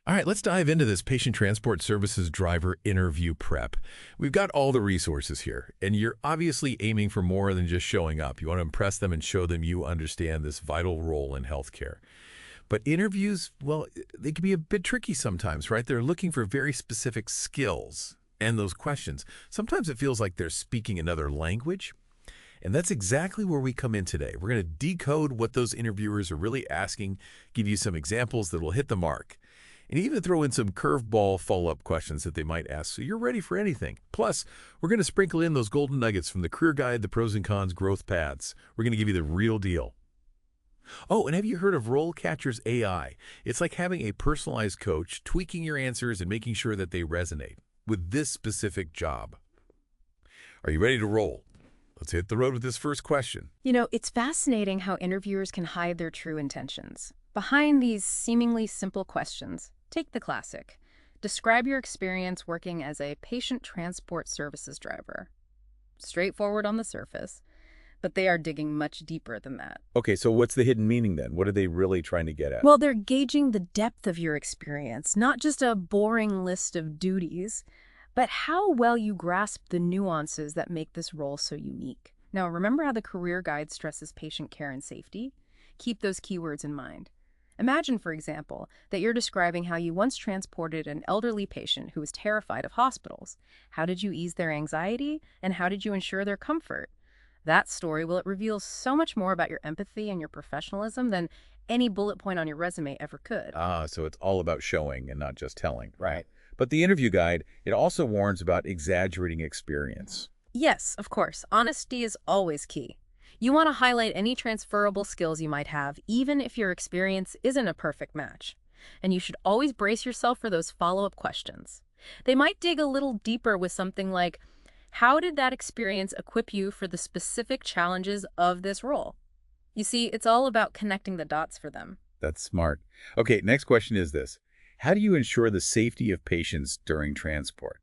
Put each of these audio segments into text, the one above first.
All right, let's dive into this patient transport services driver interview prep. We've got all the resources here, and you're obviously aiming for more than just showing up. You want to impress them and show them you understand this vital role in healthcare. But interviews, well, they can be a bit tricky sometimes, right? They're looking for very specific skills and those questions. Sometimes it feels like they're speaking another language. And that's exactly where we come in today. We're going to decode what those interviewers are really asking, give you some examples that will hit the mark, and even throw in some curveball follow-up questions that they might ask so you're ready for anything. Plus, we're going to sprinkle in those golden nuggets from the career guide, the pros and cons, growth paths. We're going to give you the real deal. Oh, and have you heard of RoleCatcher's AI? It's like having a personalized coach, tweaking your answers and making sure that they resonate with this specific job. Are you ready to roll? Let's hit the road with this first question. You know, it's fascinating how interviewers can hide their true intentions. Behind these seemingly simple questions, take the classic. Describe your experience working as a patient transport services driver. Straightforward on the surface, but they are digging much deeper than that. Okay, so what's the hidden meaning then? What are they really trying to get at? Well, they're gauging the depth of your experience, not just a boring list of duties, but how well you grasp the nuances that make this role so unique. Now, remember how the career guide stresses patient care and safety? Keep those keywords in mind. Imagine, for example, that you're describing how you once transported an elderly patient who was terrified of hospitals. How did you ease their anxiety, and how did you ensure their comfort? That story, well, it reveals so much more about your empathy and your professionalism than any bullet point on your resume ever could. So it's all about showing and not just telling. Right. But the interview guide, it also warns about exaggerating experience. Yes, of course. Honesty is always key. You want to highlight any transferable skills you might have, even if your experience isn't a perfect match. And you should always brace yourself for those follow-up questions. They might dig a little deeper with something like, how did that experience equip you for the specific challenges of this role? You see, it's all about connecting the dots for them. That's smart. Okay, next question is this. How do you ensure the safety of patients during transport?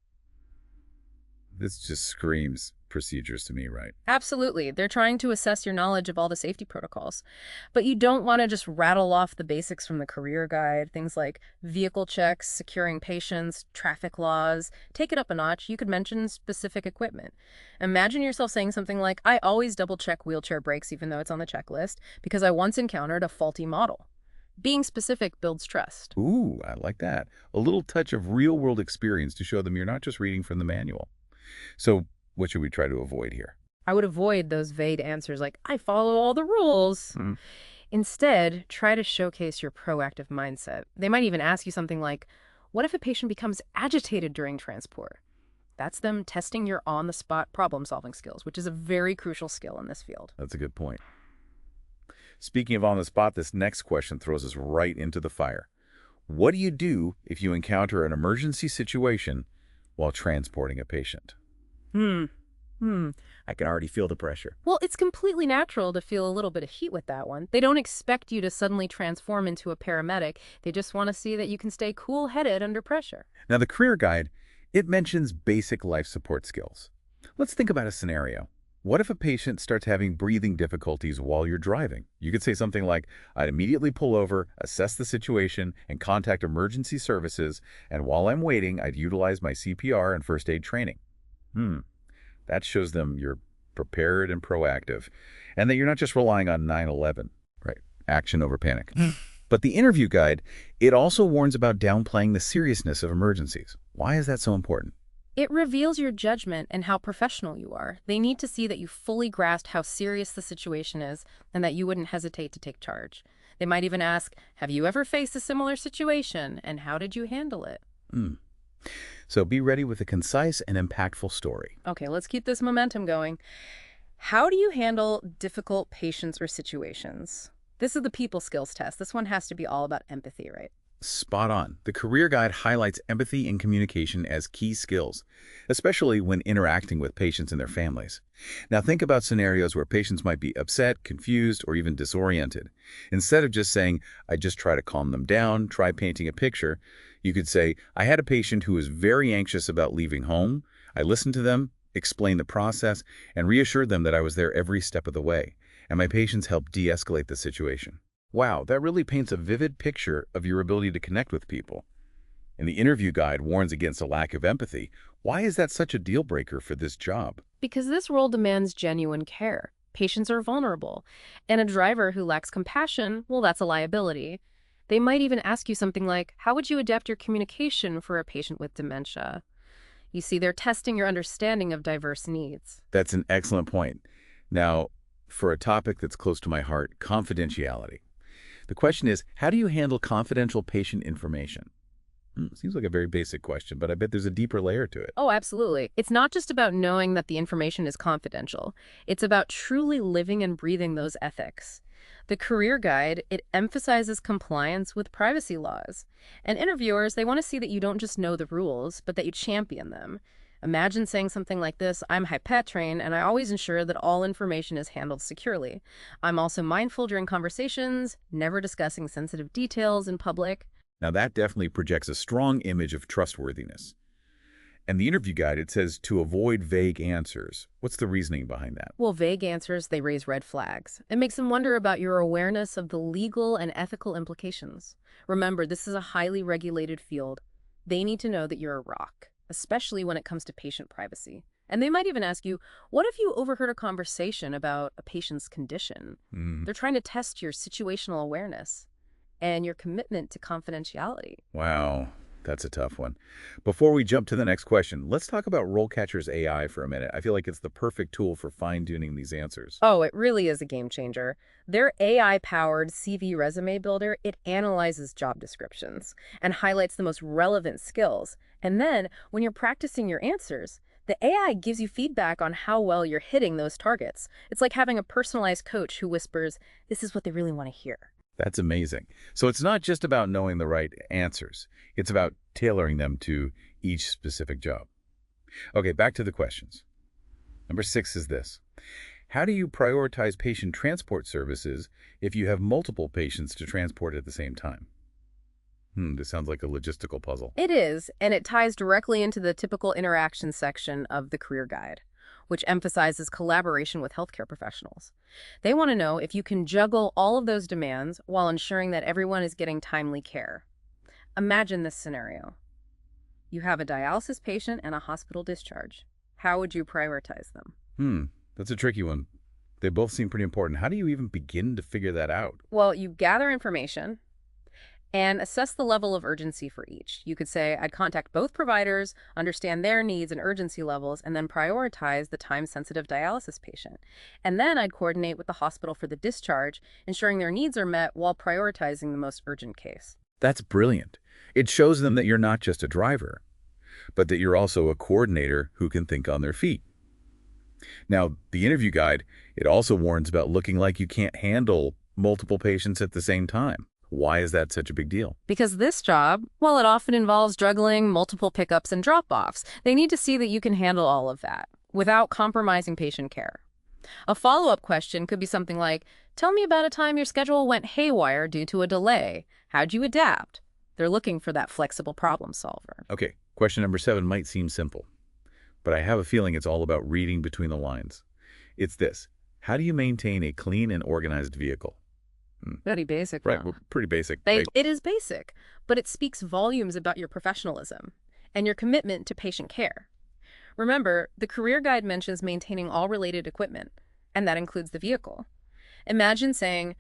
This just screams procedures to me, right? Absolutely. They're trying to assess your knowledge of all the safety protocols. But you don't want to just rattle off the basics from the career guide, things like vehicle checks, securing patients, traffic laws. Take it up a notch. You could mention specific equipment. Imagine yourself saying something like, I always double-check wheelchair brakes even though it's on the checklist because I once encountered a faulty model. Being specific builds trust. Ooh, I like that. A little touch of real-world experience to show them you're not just reading from the manual. So what should we try to avoid here? I would avoid those vague answers like, I follow all the rules. Instead, try to showcase your proactive mindset. They might even ask you something like, what if a patient becomes agitated during transport? That's them testing your on-the-spot problem-solving skills, which is a very crucial skill in this field. That's a good point. Speaking of on the spot, this next question throws us right into the fire. What do you do if you encounter an emergency situation while transporting a patient? I can already feel the pressure. Well, it's completely natural to feel a little bit of heat with that one. They don't expect you to suddenly transform into a paramedic. They just want to see that you can stay cool-headed under pressure. Now, the career guide, it mentions basic life support skills. Let's think about a scenario. What if a patient starts having breathing difficulties while you're driving? You could say something like, I'd immediately pull over, assess the situation, and contact emergency services, and while I'm waiting, I'd utilize my CPR and first aid training. That shows them you're prepared and proactive, and that you're not just relying on 9/11, right? Action over panic. But the interview guide, it also warns about downplaying the seriousness of emergencies. Why is that so important? It reveals your judgment and how professional you are. They need to see that you fully grasped how serious the situation is and that you wouldn't hesitate to take charge. They might even ask, have you ever faced a similar situation, and how did you handle it? So be ready with a concise and impactful story. Okay, let's keep this momentum going. How do you handle difficult patients or situations? This is the people skills test. This one has to be all about empathy, right? Spot on. The career guide highlights empathy and communication as key skills, especially when interacting with patients and their families. Now think about scenarios where patients might be upset, confused, or even disoriented. Instead of just saying, I just try to calm them down, try painting a picture, you could say, I had a patient who was very anxious about leaving home. I listened to them, explained the process, and reassured them that I was there every step of the way, and my patients helped de-escalate the situation. Wow, that really paints a vivid picture of your ability to connect with people. And the interview guide warns against a lack of empathy. Why is that such a deal breaker for this job? Because this role demands genuine care. Patients are vulnerable. And a driver who lacks compassion, well, that's a liability. They might even ask you something like, how would you adapt your communication for a patient with dementia? You see, they're testing your understanding of diverse needs. That's an excellent point. Now, for a topic that's close to my heart, confidentiality. The question is, how do you handle confidential patient information? Seems like a very basic question, but I bet there's a deeper layer to it. Oh, absolutely. It's not just about knowing that the information is confidential. It's about truly living and breathing those ethics. The career guide, it emphasizes compliance with privacy laws. And interviewers, they want to see that you don't just know the rules, but that you champion them. Imagine saying something like this: I'm HIPAA trained, and I always ensure that all information is handled securely. I'm also mindful during conversations, never discussing sensitive details in public. Now, that definitely projects a strong image of trustworthiness. And the interview guide, it says to avoid vague answers. What's the reasoning behind that? Well, vague answers, they raise red flags. It makes them wonder about your awareness of the legal and ethical implications. Remember, this is a highly regulated field. They need to know that you're a rock, especially when it comes to patient privacy. And they might even ask you, what if you overheard a conversation about a patient's condition? They're trying to test your situational awareness and your commitment to confidentiality. Wow, that's a tough one. Before we jump to the next question, let's talk about RoleCatcher's AI for a minute. I feel like it's the perfect tool for fine-tuning these answers. Oh, it really is a game changer. Their AI-powered CV resume builder, it analyzes job descriptions and highlights the most relevant skills. And then, when you're practicing your answers, the AI gives you feedback on how well you're hitting those targets. It's like having a personalized coach who whispers, this is what they really want to hear. That's amazing. So it's not just about knowing the right answers. It's about tailoring them to each specific job. Okay, back to the questions. Number 6 is this. How do you prioritize patient transport services if you have multiple patients to transport at the same time? This sounds like a logistical puzzle. It is, and it ties directly into the typical interaction section of the career guide, which emphasizes collaboration with healthcare professionals. They want to know if you can juggle all of those demands while ensuring that everyone is getting timely care. Imagine this scenario. You have a dialysis patient and a hospital discharge. How would you prioritize them? That's a tricky one. They both seem pretty important. How do you even begin to figure that out? Well, you gather information and assess the level of urgency for each. You could say, I'd contact both providers, understand their needs and urgency levels, and then prioritize the time-sensitive dialysis patient. And then I'd coordinate with the hospital for the discharge, ensuring their needs are met while prioritizing the most urgent case. That's brilliant. It shows them that you're not just a driver, but that you're also a coordinator who can think on their feet. Now, the interview guide, it also warns about looking like you can't handle multiple patients at the same time. Why is that such a big deal? Because this job, well, it often involves juggling multiple pickups and drop-offs. They need to see that you can handle all of that without compromising patient care. A follow-up question could be something like, tell me about a time your schedule went haywire due to a delay. How'd you adapt? They're looking for that flexible problem solver. Okay, question number 7 might seem simple, but I have a feeling it's all about reading between the lines. It's this. How do you maintain a clean and organized vehicle? Very basic. Right, Huh? well, pretty basic. It is basic, but it speaks volumes about your professionalism and your commitment to patient care. Remember, the career guide mentions maintaining all related equipment, and that includes the vehicle. Imagine saying,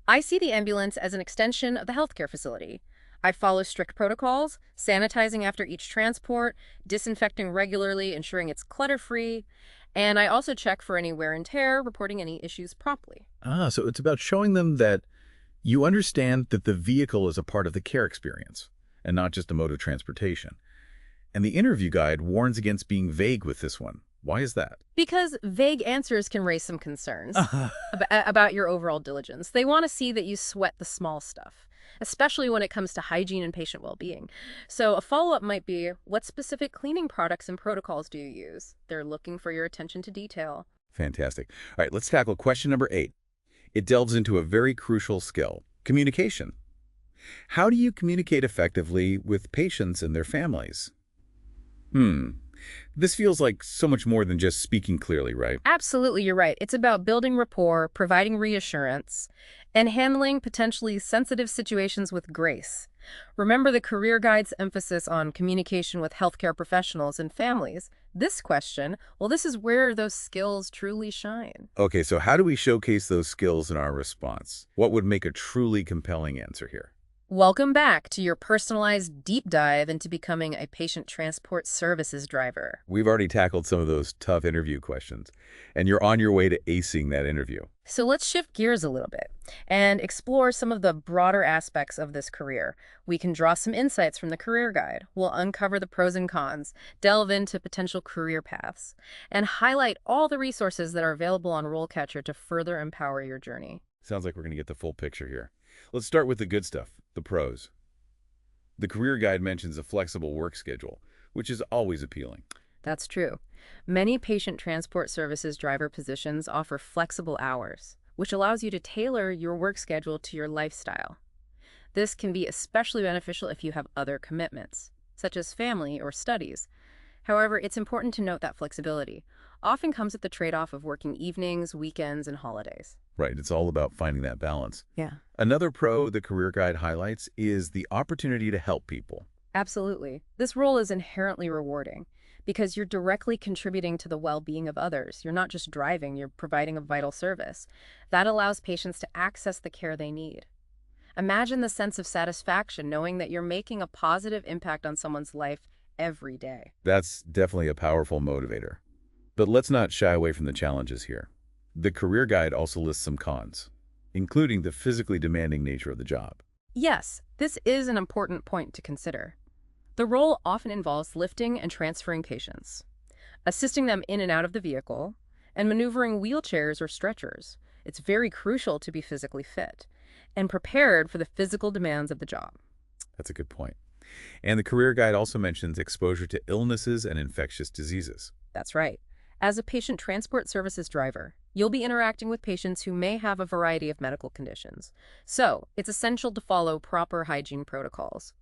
I see the ambulance as an extension of the healthcare facility. I follow strict protocols, sanitizing after each transport, disinfecting regularly, ensuring it's clutter-free, and I also check for any wear and tear, reporting any issues promptly. So it's about showing them that you understand that the vehicle is a part of the care experience and not just a mode of transportation. And the interview guide warns against being vague with this one. Why is that? Because vague answers can raise some concerns about your overall diligence. They want to see that you sweat the small stuff, especially when it comes to hygiene and patient well-being. So a follow-up might be, what specific cleaning products and protocols do you use? They're looking for your attention to detail. Fantastic. All right, let's tackle question number 8. It delves into a very crucial skill, communication. How do you communicate effectively with patients and their families? This feels like so much more than just speaking clearly, right? Absolutely, you're right. It's about building rapport, providing reassurance, and handling potentially sensitive situations with grace. Remember the career guide's emphasis on communication with healthcare professionals and families. This question, well, this is where those skills truly shine. Okay, so how do we showcase those skills in our response? What would make a truly compelling answer here? Welcome back to your personalized deep dive into becoming a patient transport services driver. We've already tackled some of those tough interview questions, and you're on your way to acing that interview. So let's shift gears a little bit and explore some of the broader aspects of this career. We can draw some insights from the career guide. We'll uncover the pros and cons, delve into potential career paths, and highlight all the resources that are available on RoleCatcher to further empower your journey. Sounds like we're going to get the full picture here. Let's start with the good stuff, the pros. The career guide mentions a flexible work schedule, which is always appealing. That's true. Many patient transport services driver positions offer flexible hours, which allows you to tailor your work schedule to your lifestyle. This can be especially beneficial if you have other commitments, such as family or studies. However, it's important to note that flexibility often comes at the trade-off of working evenings, weekends, and holidays. Right, it's all about finding that balance. Yeah. Another pro the career guide highlights is the opportunity to help people. Absolutely. This role is inherently rewarding because you're directly contributing to the well-being of others. You're not just driving, you're providing a vital service. That allows patients to access the care they need. Imagine the sense of satisfaction knowing that you're making a positive impact on someone's life every day. That's definitely a powerful motivator. But let's not shy away from the challenges here. The career guide also lists some cons, including the physically demanding nature of the job. Yes, this is an important point to consider. The role often involves lifting and transferring patients, assisting them in and out of the vehicle, and maneuvering wheelchairs or stretchers. It's very crucial to be physically fit and prepared for the physical demands of the job. That's a good point. And the career guide also mentions exposure to illnesses and infectious diseases. That's right. As a patient transport services driver, you'll be interacting with patients who may have a variety of medical conditions. So, it's essential to follow proper hygiene protocols,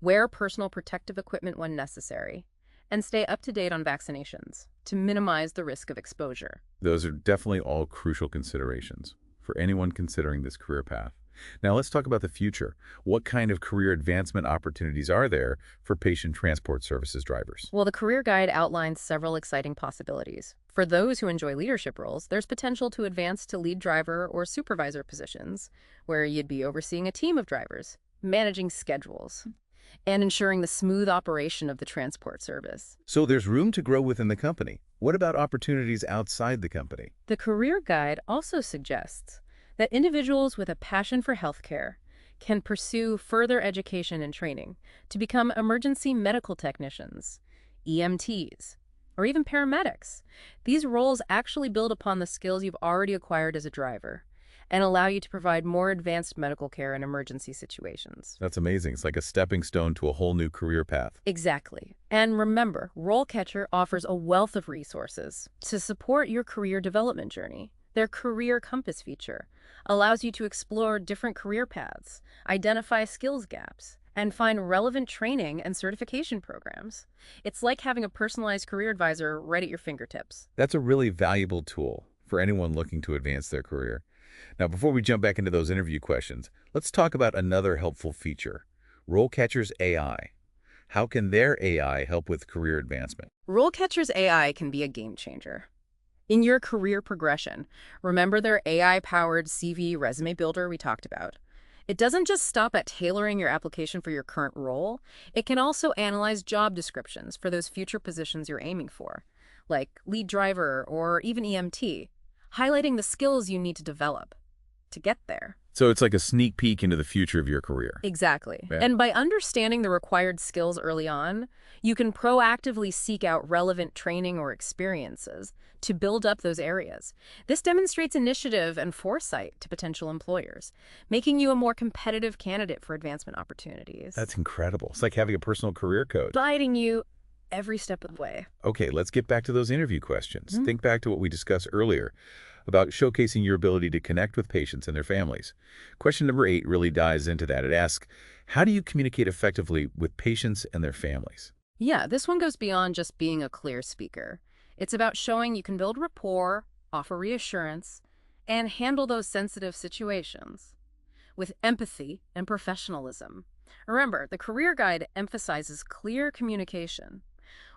wear personal protective equipment when necessary, and stay up to date on vaccinations to minimize the risk of exposure. Those are definitely all crucial considerations for anyone considering this career path. Now let's talk about the future. What kind of career advancement opportunities are there for patient transport services drivers? Well, the career guide outlines several exciting possibilities. For those who enjoy leadership roles, there's potential to advance to lead driver or supervisor positions, where you'd be overseeing a team of drivers, managing schedules, and ensuring the smooth operation of the transport service. So there's room to grow within the company. What about opportunities outside the company? The career guide also suggests that individuals with a passion for healthcare can pursue further education and training to become emergency medical technicians, EMTs, or even paramedics. These roles actually build upon the skills you've already acquired as a driver and allow you to provide more advanced medical care in emergency situations. That's amazing. It's like a stepping stone to a whole new career path. Exactly. And remember, RoleCatcher offers a wealth of resources to support your career development journey. Their Career Compass feature allows you to explore different career paths, identify skills gaps, and find relevant training and certification programs. It's like having a personalized career advisor right at your fingertips. That's a really valuable tool for anyone looking to advance their career. Now, before we jump back into those interview questions, let's talk about another helpful feature, RoleCatcher's AI. How can their AI help with career advancement? RoleCatcher's AI can be a game changer. In your career progression, remember their AI-powered CV resume builder we talked about. It doesn't just stop at tailoring your application for your current role. It can also analyze job descriptions for those future positions you're aiming for, like lead driver or even EMT, highlighting the skills you need to develop to get there. So it's like a sneak peek into the future of your career. Exactly. Yeah. And by understanding the required skills early on, you can proactively seek out relevant training or experiences to build up those areas. This demonstrates initiative and foresight to potential employers, making you a more competitive candidate for advancement opportunities. That's incredible. It's like having a personal career coach. Guiding you every step of the way. Okay, let's get back to those interview questions. Think back to what we discussed earlier about showcasing your ability to connect with patients and their families. Question number 8 really dives into that. It asks, how do you communicate effectively with patients and their families? Yeah, this one goes beyond just being a clear speaker. It's about showing you can build rapport, offer reassurance, and handle those sensitive situations with empathy and professionalism. Remember, the career guide emphasizes clear communication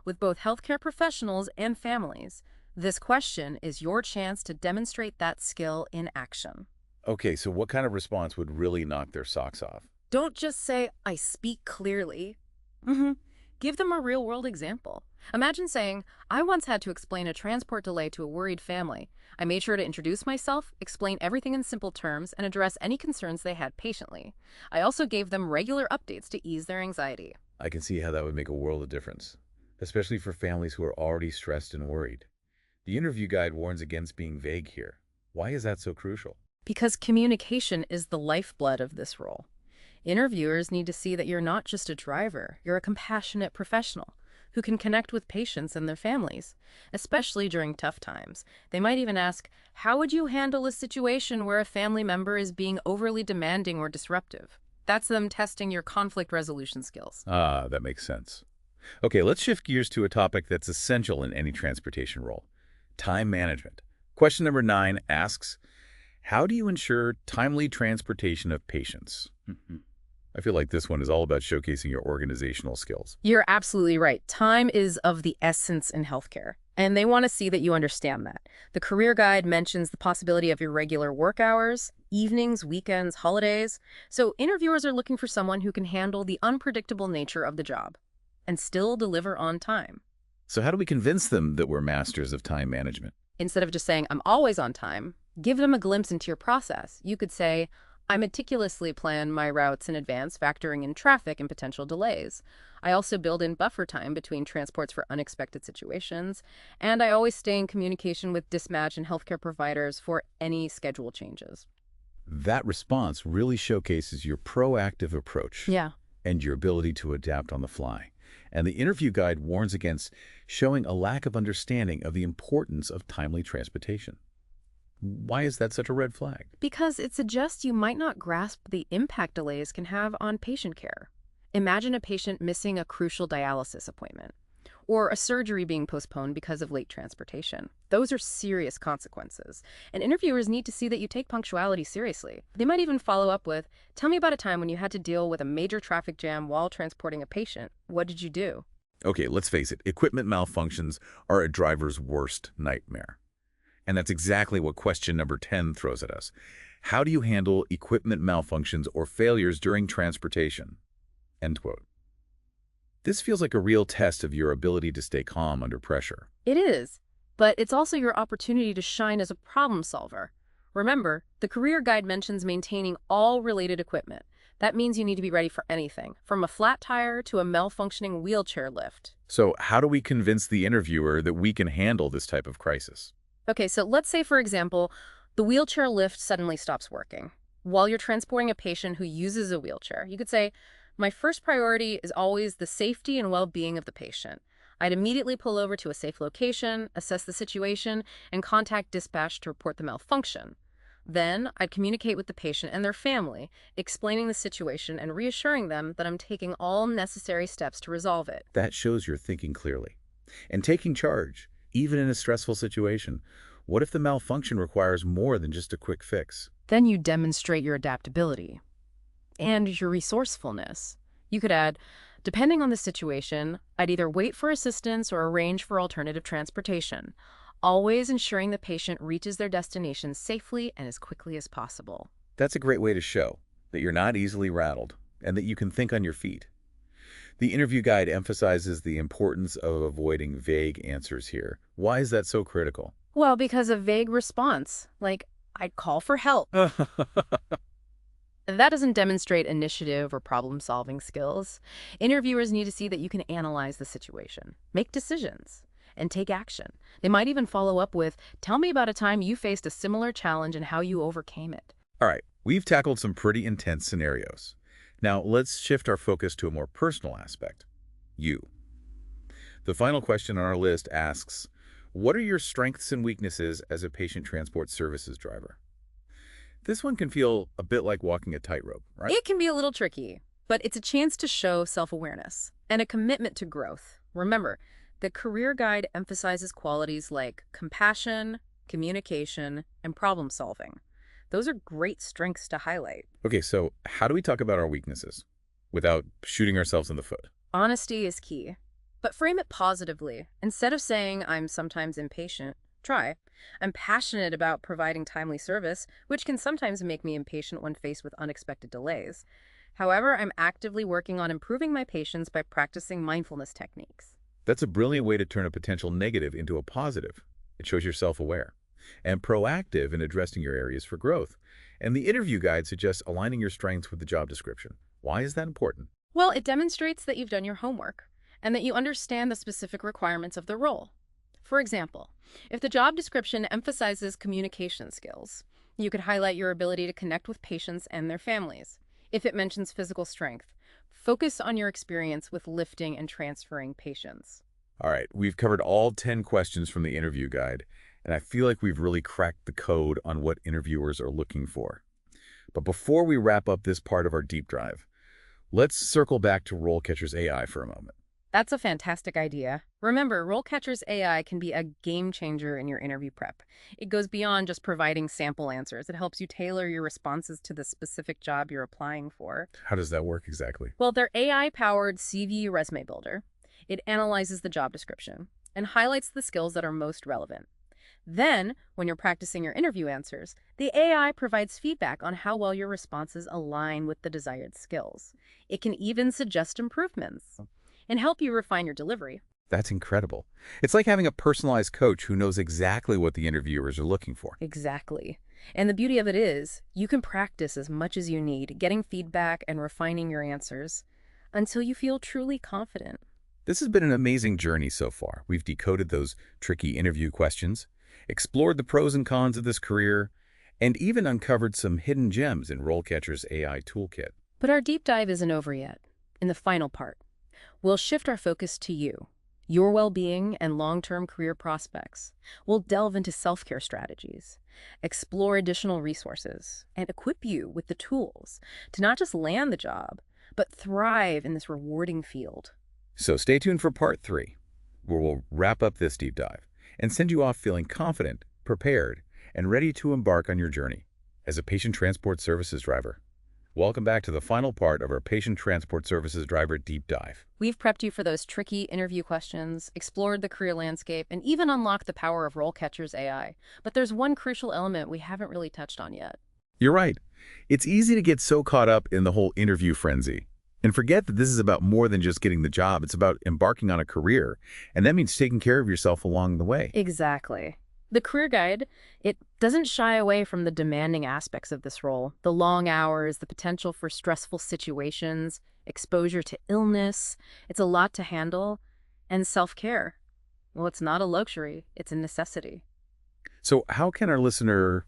with both healthcare professionals and families. This question is your chance to demonstrate that skill in action. Okay, so what kind of response would really knock their socks off? Don't just say, I speak clearly. hmm Give them a real-world example. Imagine saying, I once had to explain a transport delay to a worried family. I made sure to introduce myself, explain everything in simple terms, and address any concerns they had patiently. I also gave them regular updates to ease their anxiety. I can see how that would make a world of difference, especially for families who are already stressed and worried. The interview guide warns against being vague here. Why is that so crucial? Because communication is the lifeblood of this role. Interviewers need to see that you're not just a driver, you're a compassionate professional who can connect with patients and their families, especially during tough times. They might even ask, how would you handle a situation where a family member is being overly demanding or disruptive? That's them testing your conflict resolution skills. Ah, that makes sense. Okay, let's shift gears to a topic that's essential in any transportation role: time management. Question number 9 asks, how do you ensure timely transportation of patients? I feel like this one is all about showcasing your organizational skills. You're absolutely right. Time is of the essence in healthcare, and they want to see that you understand that. The career guide mentions the possibility of irregular work hours, evenings, weekends, holidays. So interviewers are looking for someone who can handle the unpredictable nature of the job and still deliver on time. So how do we convince them that we're masters of time management? Instead of just saying, I'm always on time, give them a glimpse into your process. You could say, I meticulously plan my routes in advance, factoring in traffic and potential delays. I also build in buffer time between transports for unexpected situations, and I always stay in communication with dispatch and healthcare providers for any schedule changes. That response really showcases your proactive approach Yeah. and your ability to adapt on the fly. And the interview guide warns against showing a lack of understanding of the importance of timely transportation. Why is that such a red flag? Because it suggests you might not grasp the impact delays can have on patient care. Imagine a patient missing a crucial dialysis appointment, or a surgery being postponed because of late transportation. Those are serious consequences, and interviewers need to see that you take punctuality seriously. They might even follow up with, tell me about a time when you had to deal with a major traffic jam while transporting a patient. What did you do? Okay, let's face it, equipment malfunctions are a driver's worst nightmare. And that's exactly what question number 10 throws at us. How do you handle equipment malfunctions or failures during transportation? End quote. This feels like a real test of your ability to stay calm under pressure. It is, but it's also your opportunity to shine as a problem solver. Remember, the career guide mentions maintaining all related equipment. That means you need to be ready for anything, from a flat tire to a malfunctioning wheelchair lift. So how do we convince the interviewer that we can handle this type of crisis? Okay, so let's say, for example, the wheelchair lift suddenly stops working while you're transporting a patient who uses a wheelchair. You could say, my first priority is always the safety and well-being of the patient. I'd immediately pull over to a safe location, assess the situation, and contact dispatch to report the malfunction. Then I'd communicate with the patient and their family, explaining the situation and reassuring them that I'm taking all necessary steps to resolve it. That shows you're thinking clearly and taking charge, even in a stressful situation. What if the malfunction requires more than just a quick fix? Then you demonstrate your adaptability and your resourcefulness. You could add, depending on the situation, I'd either wait for assistance or arrange for alternative transportation, always ensuring the patient reaches their destination safely and as quickly as possible. That's a great way to show that you're not easily rattled and that you can think on your feet. The interview guide emphasizes the importance of avoiding vague answers here. Why is that so critical? Well, because a vague response, like, I'd call for help, that doesn't demonstrate initiative or problem-solving skills. Interviewers need to see that you can analyze the situation, make decisions, and take action. They might even follow up with, tell me about a time you faced a similar challenge and how you overcame it. All right, we've tackled some pretty intense scenarios. Now, let's shift our focus to a more personal aspect. You. The final question on our list asks, what are your strengths and weaknesses as a patient transport services driver? This one can feel a bit like walking a tightrope, right? It can be a little tricky. But it's a chance to show self-awareness and a commitment to growth. Remember, the career guide emphasizes qualities like compassion, communication, and problem solving. Those are great strengths to highlight. Okay, so how do we talk about our weaknesses without shooting ourselves in the foot? Honesty is key, but frame it positively. Instead of saying, I'm sometimes impatient, try, I'm passionate about providing timely service, which can sometimes make me impatient when faced with unexpected delays. However, I'm actively working on improving my patience by practicing mindfulness techniques. That's a brilliant way to turn a potential negative into a positive. It shows you're self-aware and proactive in addressing your areas for growth. And the interview guide suggests aligning your strengths with the job description. Why is that important? Well, it demonstrates that you've done your homework and that you understand the specific requirements of the role. For example, if the job description emphasizes communication skills, you could highlight your ability to connect with patients and their families. If it mentions physical strength, focus on your experience with lifting and transferring patients. All right, we've covered all 10 questions from the interview guide, and I feel like we've really cracked the code on what interviewers are looking for. But before we wrap up this part of our deep dive, let's circle back to RoleCatcher's AI for a moment. That's a fantastic idea. Remember, RoleCatcher's AI can be a game changer in your interview prep. It goes beyond just providing sample answers. It helps you tailor your responses to the specific job you're applying for. How does that work exactly? Well, their AI-powered CV resume builder, it analyzes the job description and highlights the skills that are most relevant. Then, when you're practicing your interview answers, the AI provides feedback on how well your responses align with the desired skills. It can even suggest improvements and help you refine your delivery. That's incredible. It's like having a personalized coach who knows exactly what the interviewers are looking for. Exactly. And the beauty of it is, you can practice as much as you need, getting feedback and refining your answers until you feel truly confident. This has been an amazing journey so far. We've decoded those tricky interview questions, explored the pros and cons of this career, and even uncovered some hidden gems in RoleCatcher's AI toolkit. But our deep dive isn't over yet. In the final part, we'll shift our focus to you, your well-being and long-term career prospects. We'll delve into self-care strategies, explore additional resources, and equip you with the tools to not just land the job, but thrive in this rewarding field. So stay tuned for part 3, where we'll wrap up this deep dive and send you off feeling confident, prepared, and ready to embark on your journey as a patient transport services driver. Welcome back to the final part of our Patient Transport Services Driver Deep Dive. We've prepped you for those tricky interview questions, explored the career landscape, and even unlocked the power of RoleCatcher's AI. But there's one crucial element we haven't really touched on yet. You're right. It's easy to get so caught up in the whole interview frenzy and forget that this is about more than just getting the job. It's about embarking on a career, and that means taking care of yourself along the way. Exactly. The career guide, it doesn't shy away from the demanding aspects of this role. The long hours, the potential for stressful situations, exposure to illness. It's a lot to handle. And self-care. Well, it's not a luxury. It's a necessity. So how can our listener,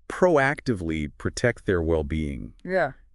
proactively protect their well-being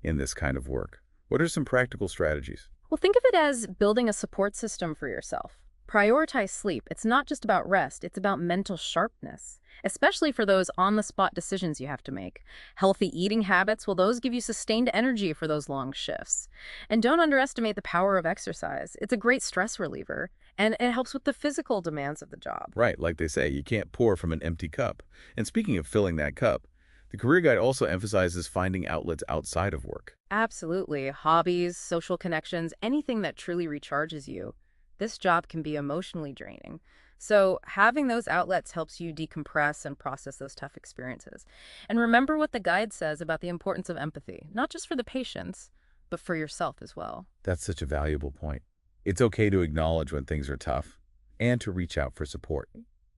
in this kind of work? What are some practical strategies? Well, think of it as building a support system for yourself. Prioritize sleep. It's not just about rest, it's about mental sharpness, especially for those on-the-spot decisions you have to make. Healthy eating habits, well, those give you sustained energy for those long shifts. And don't underestimate the power of exercise. It's a great stress reliever, and it helps with the physical demands of the job. Right, like they say, you can't pour from an empty cup. And speaking of filling that cup, the career guide also emphasizes finding outlets outside of work. Absolutely. Hobbies, social connections, anything that truly recharges you. This job can be emotionally draining. So having those outlets helps you decompress and process those tough experiences. And remember what the guide says about the importance of empathy, not just for the patients, but for yourself as well. That's such a valuable point. It's okay to acknowledge when things are tough and to reach out for support.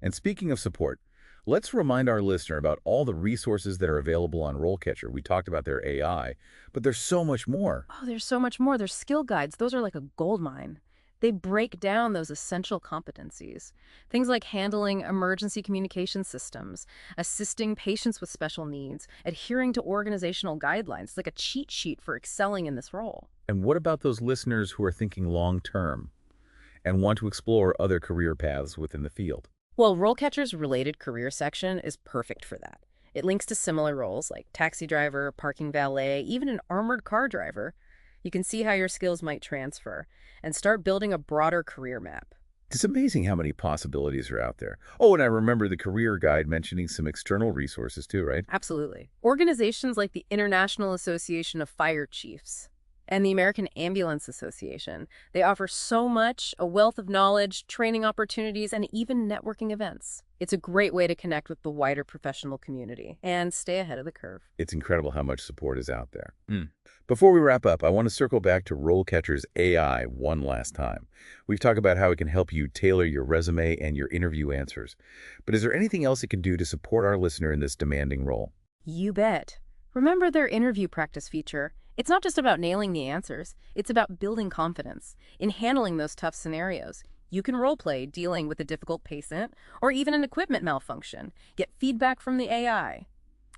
And speaking of support, let's remind our listener about all the resources that are available on RoleCatcher. We talked about their AI, but there's so much more. Oh, there's so much more. There's skill guides. Those are like a goldmine. They break down those essential competencies. Things like handling emergency communication systems, assisting patients with special needs, adhering to organizational guidelines. It's like a cheat sheet for excelling in this role. And what about those listeners who are thinking long-term and want to explore other career paths within the field? Well, RoleCatcher's related career section is perfect for that. It links to similar roles like taxi driver, parking valet, even an armored car driver. You can see how your skills might transfer and start building a broader career map. It's amazing how many possibilities are out there. Oh, and I remember the career guide mentioning some external resources too, right? Absolutely. Organizations like the International Association of Fire Chiefs and the American Ambulance Association, they offer so much, a wealth of knowledge, training opportunities, and even networking events. It's a great way to connect with the wider professional community and stay ahead of the curve. It's incredible how much support is out there. Before we wrap up, I want to circle back to RoleCatcher's AI one last time. We've talked about how it can help you tailor your resume and your interview answers. But is there anything else it can do to support our listener in this demanding role? You bet. Remember their interview practice feature? It's not just about nailing the answers. It's about building confidence in handling those tough scenarios. You can role-play dealing with a difficult patient or even an equipment malfunction, get feedback from the AI,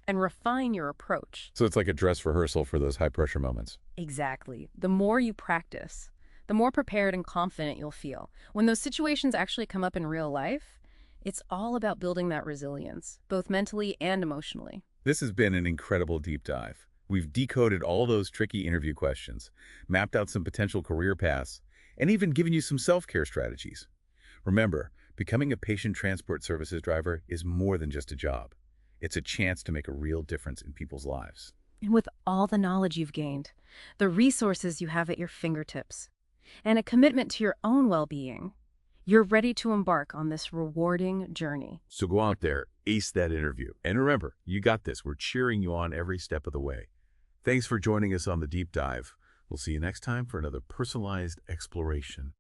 and refine your approach. So it's like a dress rehearsal for those high-pressure moments. Exactly. The more you practice, the more prepared and confident you'll feel. When those situations actually come up in real life, it's all about building that resilience, both mentally and emotionally. This has been an incredible deep dive. We've decoded all those tricky interview questions, mapped out some potential career paths, and even given you some self-care strategies. Remember, becoming a patient transport services driver is more than just a job. It's a chance to make a real difference in people's lives. And with all the knowledge you've gained, the resources you have at your fingertips, and a commitment to your own well-being, you're ready to embark on this rewarding journey. So go out there, ace that interview. And remember, you got this. We're cheering you on every step of the way. Thanks for joining us on the deep dive. We'll see you next time for another personalized exploration.